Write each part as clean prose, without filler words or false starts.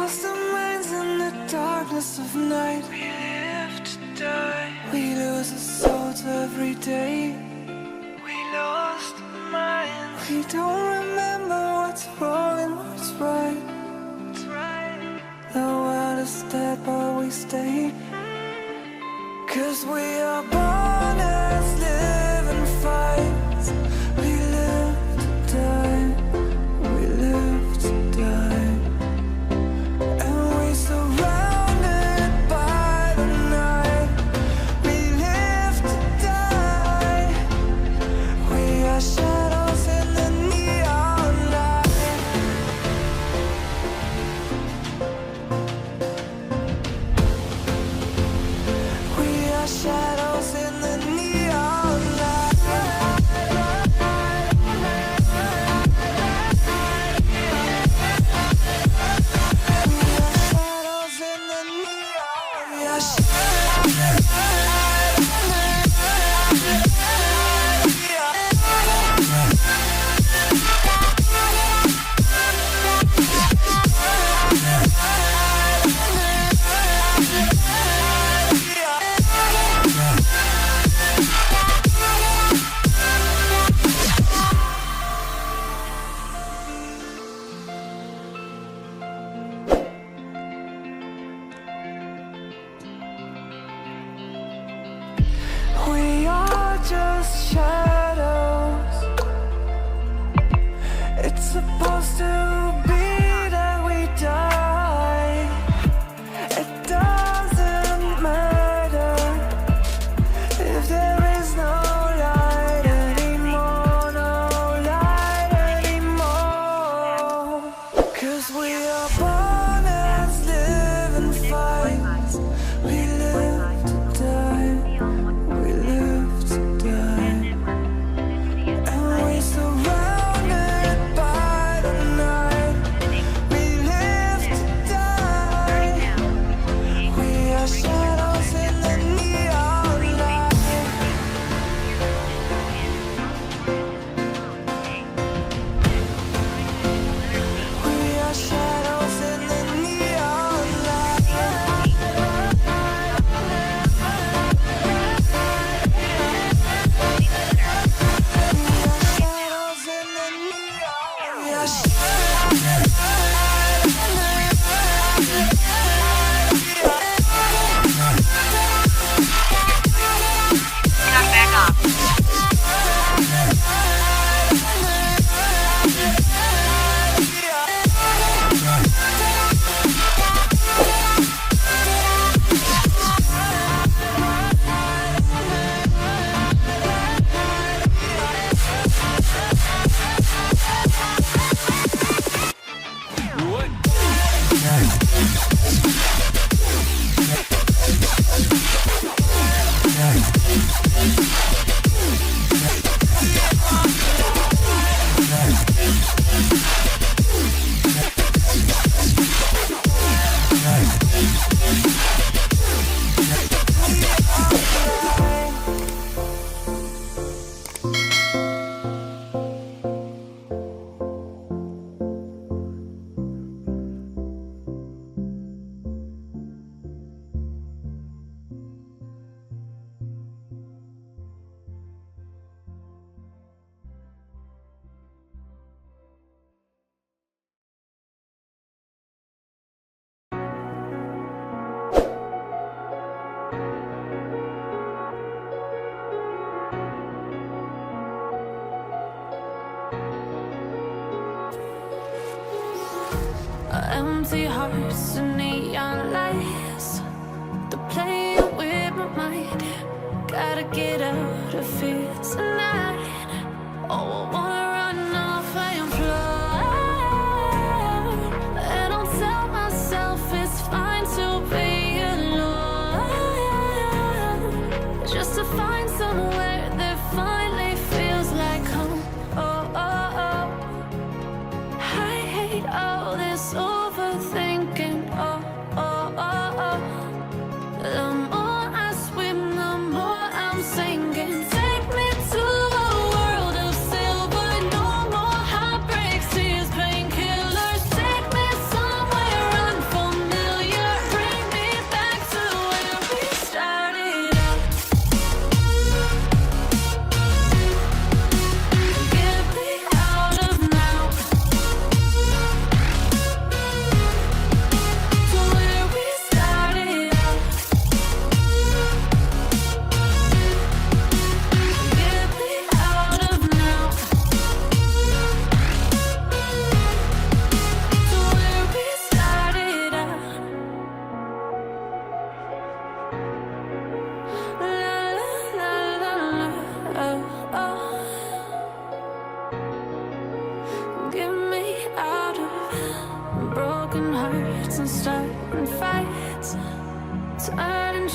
lost our minds in the darkness of night. We live to die. We lose our souls every day. We lost our minds. We don't remember what's wrong and what's right. The world is dead but we stay. 'Cause we are born as living fights. We live to die. We live to die. And we surrounded by the night. We live to die. We are shadows in the neon light. We are shadows in the neon light. We are just shadows. It's supposed to be that we die. It doesn't matter if there is no light anymore, no light anymore. 'Cause we are born as living fights. We live to die. We live to die. And we surrounded by the night. We live to die. We are shadows in the neon light. We are shadows in the neon light. Shadows in the neon. We are Back off. Empty hearts and neon lights. They're playing with my mind. Gotta get out of here tonight. Oh, I wanna run off and fly. And I'll tell myself it's fine to be alone. Just to find somewhere that finally feels like home. Oh, oh, oh. I hate all this overthinking. Oh, oh, oh,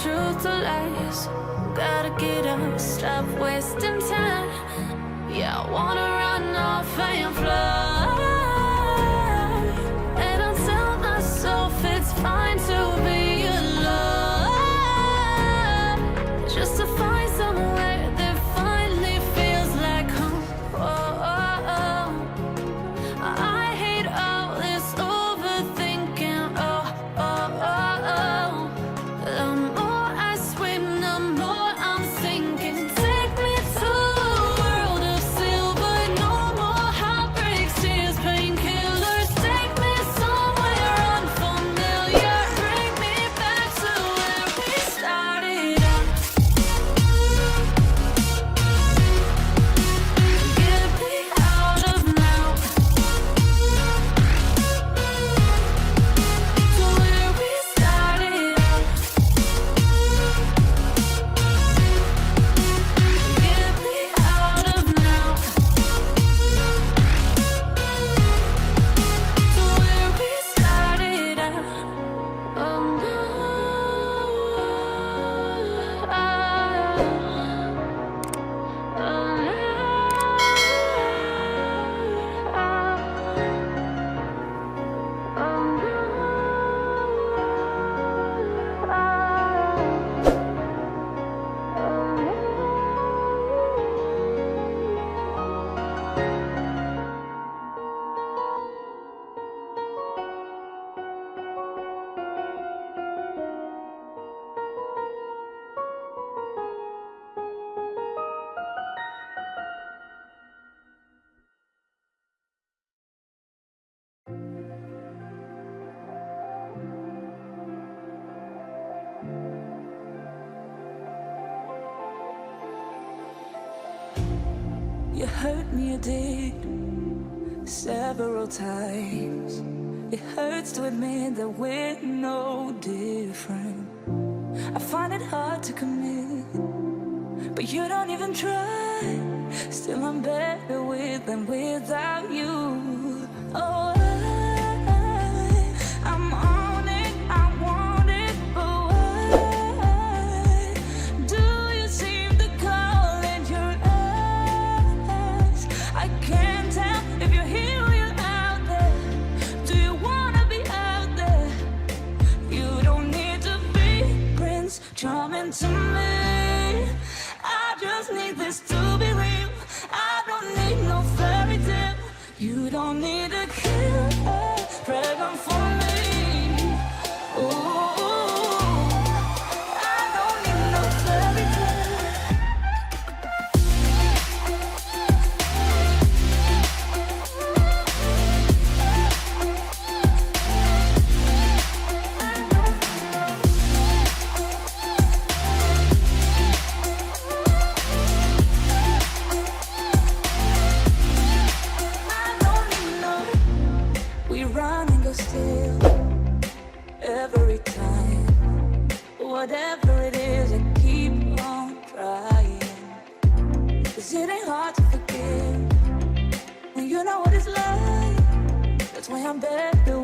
truth to lies. Gotta get up, stop wasting time. Yeah, I wanna run off and fly. And I'll tell myself it's fine to be alone, just to find somewhere that finally feels like home. Oh, oh, oh. I hate all this overthinking. Oh, oh, oh, oh. The more I swim, the more I'm sinking. Take me to a world of silver. No more heartbreaks, tears, painkillers. Take me somewhere unfamiliar. Bring me back to where we started out. Get me out of now, to where we started out. Get me out of now, to where we started out. Oh no, you hurt me, you did, several times. It hurts to admit that we're no different. I find it hard to commit, but you don't even try. Still I'm better with than without you. Oh, I'm on it, I want it, but why do you seem to call it your eyes? I can't tell if you're here or you're out there. Do you wanna be out there? You don't need to be Prince Charming to me. I just need this to be real. I don't need no fairy tale. You don't need a killer pregnant for me. Ooh, I don't need no fairy tale. We run and go still every time. Whatever it is, I keep on trying. 'Cause it ain't hard to forgive when you know what it's like. That's why I'm better